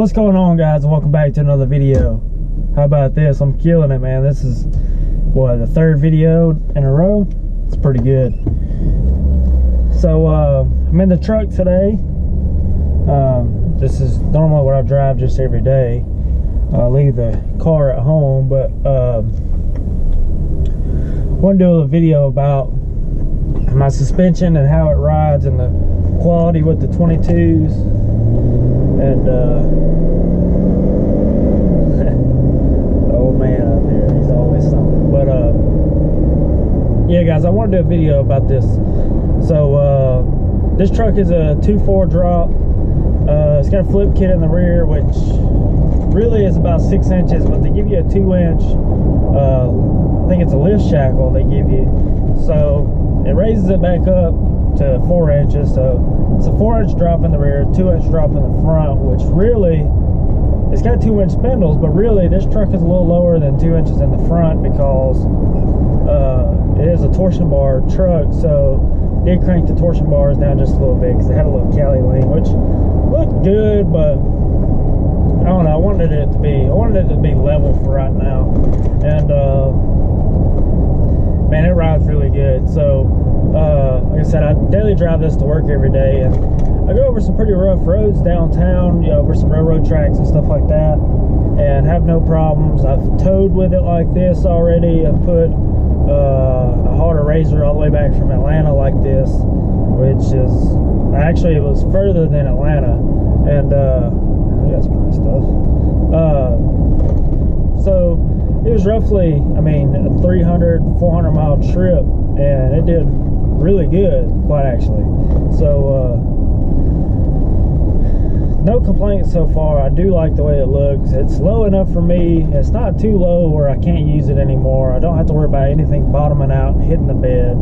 What's going on, guys, and welcome back to another video. How about this? I'm killing it, man. This is what, the third video in a row. It's pretty good. So I'm in the truck today. This is normally what I drive just every day. I leave the car at home, but I want to do a video about my suspension and how it rides and the quality with the 22s. And old man out there, he's always something. But yeah, guys, I want to do a video about this. So this truck is a 2.4 drop. It's got a flip kit in the rear, which really is about 6 inches, but they give you a 2-inch I think it's a lift shackle they give you, so it raises it back up to 4 inches. So it's a 4-inch drop in the rear, 2-inch drop in the front, which really, it's got 2-inch spindles, but really this truck is a little lower than 2 inches in the front because it is a torsion bar truck. So did crank the torsion bars down just a little bit because it had a little Cali lane, which looked good, but I don't know, I wanted it to be level for right now. And man, it rides really good. So like I said, I daily drive this to work every day, and I go over some pretty rough roads downtown, you know, over some railroad tracks and stuff like that, and have no problems. I've towed with it like this already. I've put a hauled a razor all the way back from Atlanta like this, which is actually, it was further than Atlanta, and I got some nice stuff. So it was roughly, I mean, a 300-400 mile trip, and it did really good, quite actually. So no complaints so far. I do like the way it looks. It's low enough for me. It's not too low where I can't use it anymore. I don't have to worry about anything bottoming out and hitting the bed.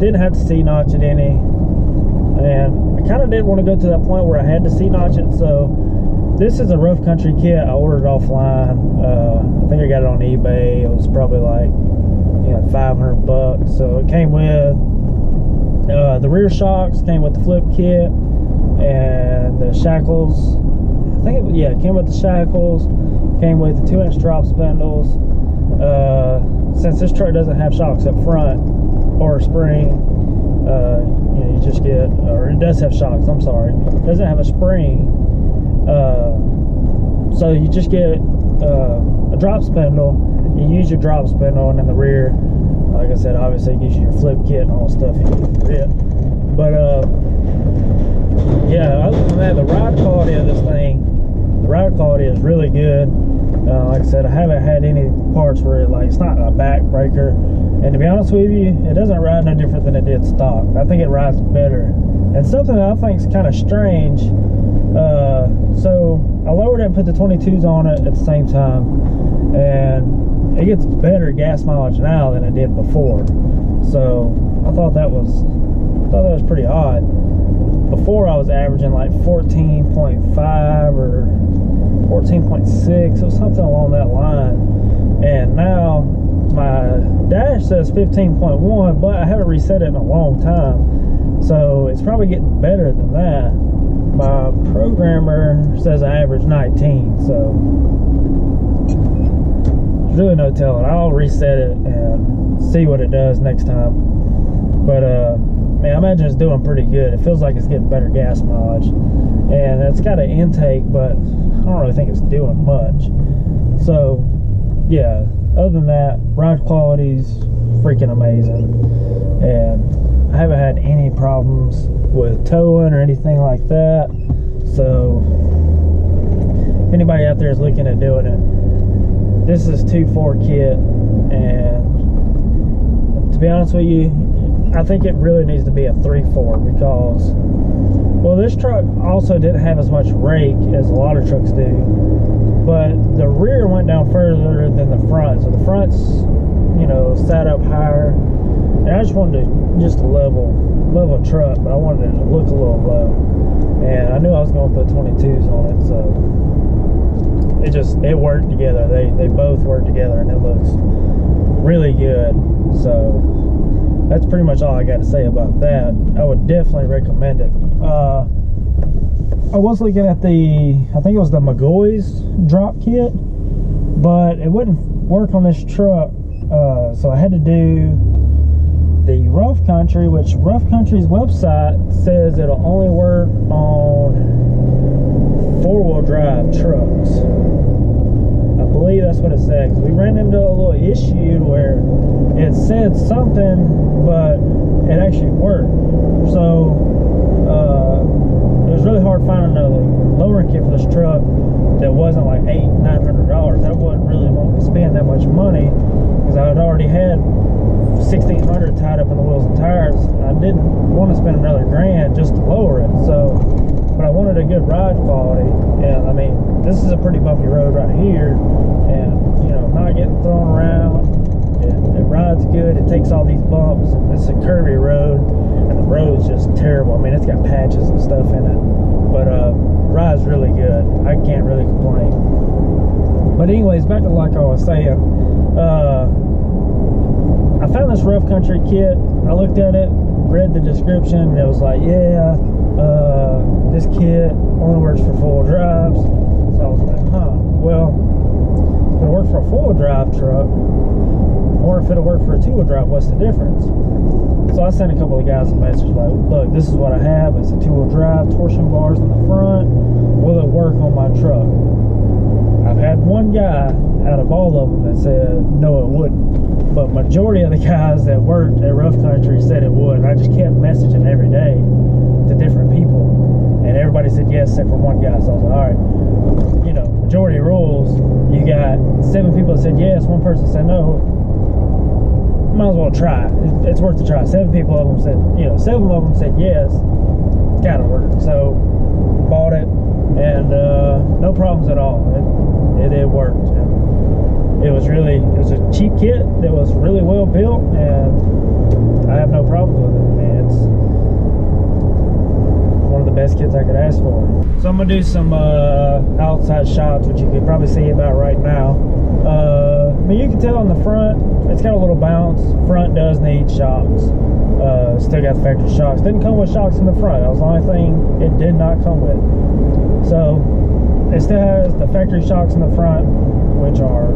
Didn't have to C-notch it any, and I kind of didn't want to go to that point where I had to C-notch it. So this is a rough country kit. I ordered offline. I think I got it on eBay. It was probably like, you know, 500 bucks. So it came with the rear shocks, came with the flip kit, and the shackles. I think it came with the shackles, came with the 2-inch drop spindles. Since this truck doesn't have shocks up front or a spring, you know, you just get, or it does have shocks, I'm sorry, it doesn't have a spring. So you just get a drop spindle. You use your drop spindle, and in the rear, like I said, obviously it gives you your flip kit and all the stuff you need for it. But yeah, other than that, the ride quality of this thing, the ride quality is really good. Like I said, I haven't had any parts where it's not a backbreaker, and to be honest with you, it doesn't ride no different than it did stock. I think it rides better, and something that I think is kind of strange. So I lowered it and put the 22s on it at the same time, and it gets better gas mileage now than it did before. So I thought that was pretty odd. Before I was averaging like 14.5 or 14.6, or something along that line, and now my dash says 15.1, but I haven't reset it in a long time, so it's probably getting better than that. My programmer says I average 19, so there's really no telling. I'll reset it and see what it does next time. But man, I imagine it's doing pretty good. It feels like it's getting better gas mileage, and it's got an intake, but I don't really think it's doing much. So yeah, other than that, ride quality's freaking amazing, and I haven't had any problems with towing or anything like that. So if anybody out there is looking at doing it, this is 2.4 kit, and to be honest with you, I think it really needs to be a 3.4 because, well, this truck also didn't have as much rake as a lot of trucks do, but the rear went down further than the front, so the front's, you know, sat up higher, and I just wanted to just level truck, but I wanted it to look a little low, and I knew I was going to put 22s on it, so it worked together. They both work together, and it looks really good. So that's pretty much all I got to say about that. I would definitely recommend it. I was looking at I think it was the McGoy's drop kit, but it wouldn't work on this truck. So I had to do the Rough Country, which Rough Country's website says it'll only work on 4-wheel drive trucks. I believe that's what it said, because we ran into a little issue where it said something, but it actually worked. So it was really hard finding a lowering kit for this truck that wasn't like $800-900. I wasn't really wanting to spend that much money, because I had already had $1,600 tied up in the wheels and tires. I didn't want to spend another grand just to lower it. So, but I wanted a good ride quality, and I mean, this is a pretty bumpy road right here, and you know, not getting thrown around. It rides good. It takes all these bumps. It's a curvy road, and the road's just terrible. I mean, it's got patches and stuff in it, but ride's really good. I can't really complain. But anyways, back to like I was saying, I found this Rough Country kit. I looked at it, read the description, and it was like, yeah, this kit only works for 4-wheel drives. So I was like, huh, well, if it'll work for a 4-wheel drive truck, or if it'll work for a 2-wheel drive, what's the difference? So I sent a couple of guys a message like, look, this is what I have. It's a 2-wheel drive, torsion bars in the front. Will it work on my truck? I've had one guy out of all of them that said no, it wouldn't. But majority of the guys that worked at Rough Country said it would. I just kept messaging every day to different people, and everybody said yes except for one guy. So I was like, all right, you know, majority rules. You got 7 people that said yes, 1 person said no. Might as well try. It's worth a try. 7 people of them said, you know, 7 of them said yes. Gotta work. So bought it, and no problems at all. It worked. And it was a cheap kit that was really well built, and I have no problems with it. I mean, it's one of the best kits I could ask for. So I'm gonna do some outside shots, which you can probably see about right now. I mean, you can tell on the front, it's got a little bounce. Front does need shocks. Still got the factory shocks. Didn't come with shocks in the front. That was the only thing it did not come with. So it still has the factory shocks in the front, which are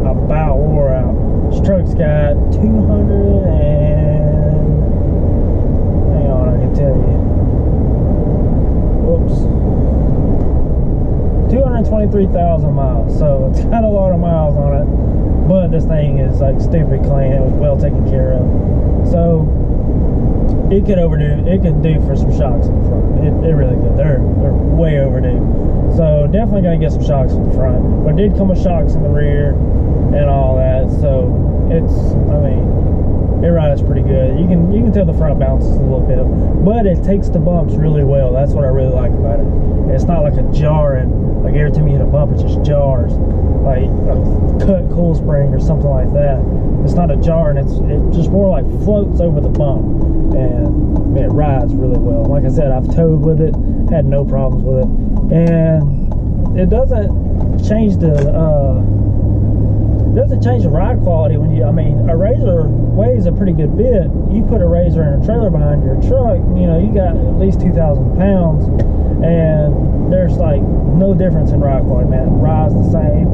about wore out. This truck's got 200 and hang on, I can tell you. Whoops. 223,000 miles. So it's got a lot of miles on it, but this thing is like stupid clean. It was well taken care of. So it could do for some shocks in the front. It really could. They're way overdue. So definitely gonna get some shocks in the front. But it did come with shocks in the rear and all that. So I mean, it rides pretty good. You can tell the front bounces a little bit, but it takes the bumps really well. That's what I really like about it. It's not like a jarring, like every time you hit a bump, it just jars, like a cut coil spring or something like that. It's not a jar, and it just more like floats over the bump, and I mean, it rides really well. Like I said, I've towed with it, had no problems with it, and it doesn't change the ride quality when you, I mean, a RZR weighs a pretty good bit. You put a RZR in a trailer behind your truck, you know, you got at least 2,000 pounds, and there's like no difference in ride quality, man. It rides the same.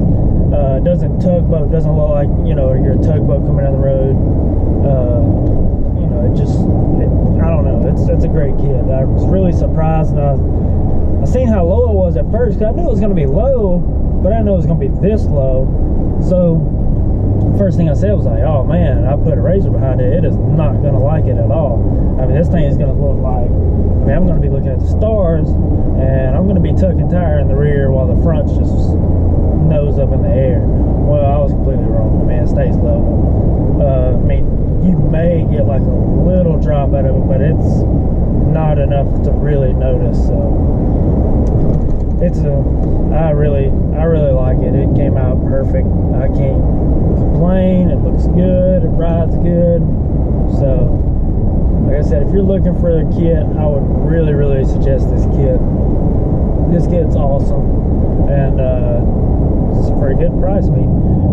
Doesn't tugboat, doesn't look like, you know, you're a tugboat coming down the road. You know, I don't know, it's a great kit. I was really surprised, and I seen how low it was at first, because I knew it was going to be low, but I didn't know it was going to be this low. So first thing I said was like, oh man, I put a RZR behind it, it is not going to like it at all. I mean, this thing is going to look like, I mean, I'm going to be looking at the stars, and I'm going to be tucking tire in the rear while the front's just nose up in the air. Well, I was completely wrong. I mean, it stays level. I mean, you may get like a little drop out of it, but it's not enough to really notice. So I really like it. It came out perfect. I can't complain. It looks good. It rides good. So, like I said, if you're looking for a kit, I would really suggest this kit. This kit's awesome, and it's for a good price. I mean,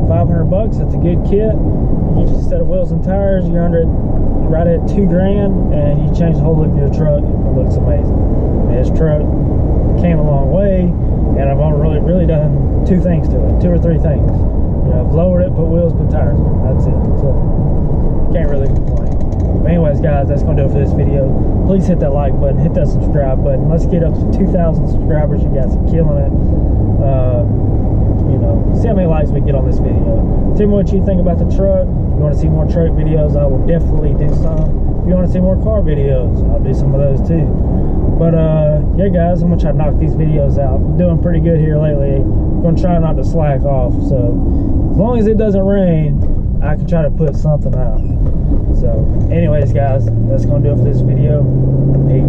500 bucks. It's a good kit. You just set of wheels and tires, you're under right at $2,000, and you change the whole look of your truck. It looks amazing. And this truck came a long way, and I've only really done 2 things to it, 2 or 3 things. You know, I've lowered it, put wheels, put tires on it. That's it. So can't really complain. But anyways, guys, that's gonna do it for this video. Please hit that like button, hit that subscribe button. Let's get up to 2,000 subscribers. You guys are killing it. You know, see how many likes we get on this video. Tell me what you think about the truck. If you want to see more truck videos, I will definitely do some. If you want to see more car videos, I'll do some of those too. But yeah, guys, I'm gonna try to knock these videos out. I'm doing pretty good here lately. I'm gonna try not to slack off. So as long as it doesn't rain, I can try to put something out. So anyways, guys, that's gonna do it for this video. Peace.